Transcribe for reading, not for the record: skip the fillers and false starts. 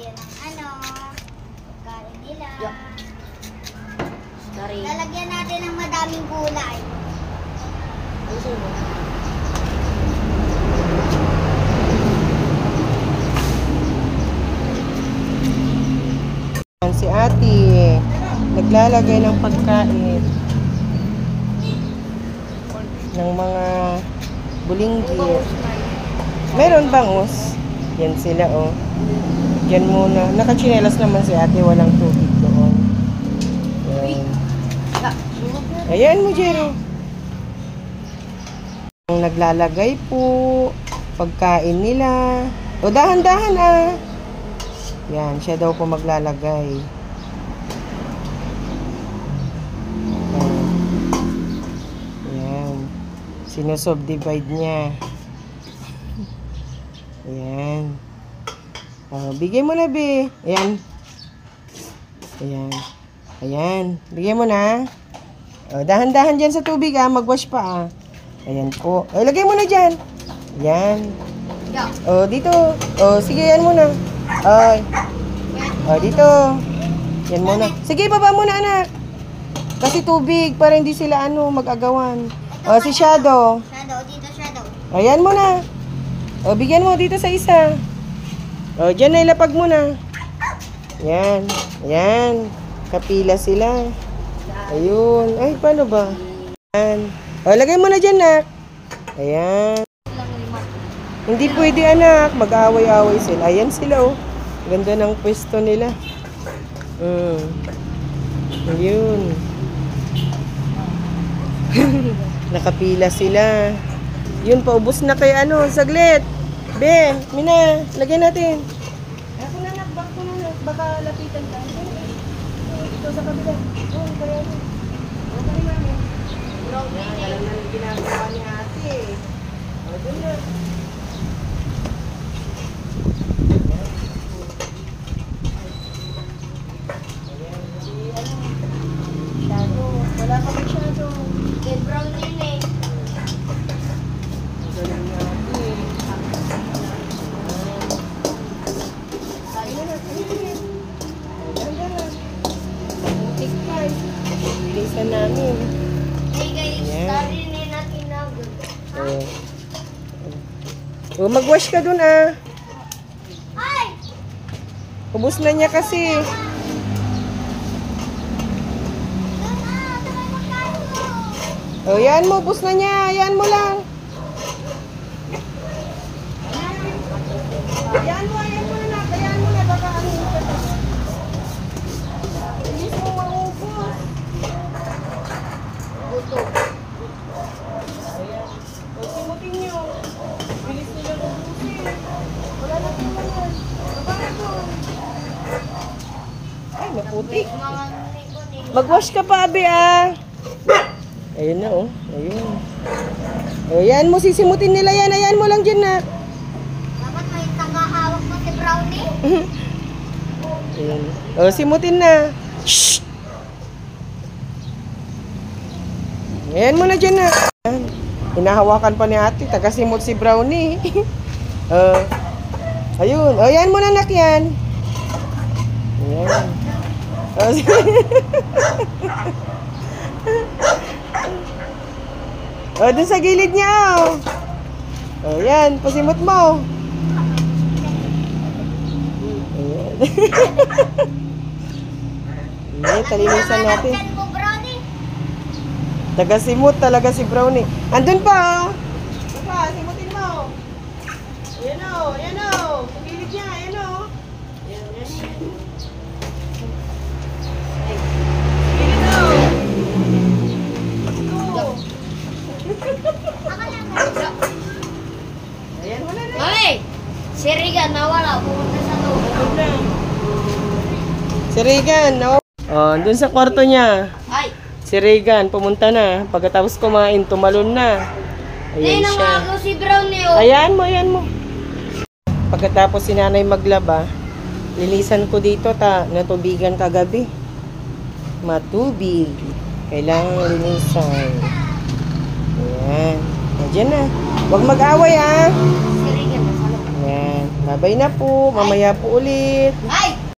yan ng ano, pagkain nila. Dari. Lalagyan natin ng madaming gulay. Si ate, naglalagay ng pagkain ng mga bulinggit. Meron bangus? Yan sila, oh. Yan muna. Nakachinelas naman si ate, walang tubig doon. Yan. Ayan mo, Jero. Naglalagay po. Pagkain nila. O, dahan-dahan, ah. Yan, siya daw po maglalagay. Yan. Sinusubdivide niya. Ayan. Bigay mo na, be. Ayan. Ayan. Ayan. Bigay mo na. Dahan-dahan dyan sa tubig, ah. Magwash pa, ah. Ayan po. Lagay mo na dyan. Ayan. Dito. Sige, yan muna. Dito. Yan muna. Sige, baba muna, anak. Kasi tubig, para hindi sila, mag-agawan. Si Shadow. Shadow, dito Shadow. Ayan muna. Bigyan mo dito sa isa. Dyan na ilapag mo na. Yan. Yan. Kapila sila. Ayun. Ay, paano ba? Yan. Lagay mo na dyan, nak. Ayan. Hindi pwede, anak. Mag-away-away sila. Ayan sila, oh. Ganda ng pwesto nila. Ayun. Nakapila sila. Yun, paubos na kay saglit. Be, Mina, lagay natin. Ako na, nak. Back ko na, nak. Baka lapitan ka. Ito sa kabila. Kaya mo. Kaya mami. Alam na yung ginagawa ni ate. Doon na. Shadow. Wala ka masyado. Kay brown din eh. Galing na ate. Ayun na. Ayun. Ganda na. Tikpan. Bilisan namin. Hey guys, darinin natin na. Mag-wash ka dun, ah. Ay! Ubus na niya kasi. Yan mo, ubus na niya. Yan mo lang. Yan mo na. Yan mo na. Baka bilis mo maubos. Buto. Ayan. Simutin niyo. Bilis nila ubusin. Wala na naman. Baka ito. Ay, maputik. Mag-wash ka pa, abi, ah. Ayun na, oh. Ayun. Yan mo, sisimutin nila yan. Ayan mo lang dyan, na. Dapat may tagahawak mo si Brownie. Ayun. Simutin na. Shhh! Ayan mo na dyan, na. Hinahawakan pa ni ate. Tagasimot si Brownie. Ayun. Yan mo na, nak, yan. Ayan. Dun sa gilid niya, oh. Yan, pasimot mo. Ayan. Ayan, talinisan natin. Tagasimot talaga si Brownie. Andun pa, oh. Ito pa, simutin mo. Ayan, oh. Ayan, oh. Sa gilid niya, ayan, oh. Ayan, ayan. Gilid, oh. Ayan, wala na. Mami! Si Regan nawala. Pumunta sa loob. Si Regan, no? Dun sa kwarto niya. Ay! Si Regan, pumunta na. Pagkatapos kumain, tumalon na. Ayan siya. Ako si Brownie oh. Ayan mo. Pagkatapos si nanay maglaba, lilisan ko dito, natubigan kagabi. Matubig. Kailangan linisan. Ayan. Diyan na. Huwag mag-away, ah. Si Regan nasa loob. Ayan. Babay na po. Mamaya po ulit. Ay!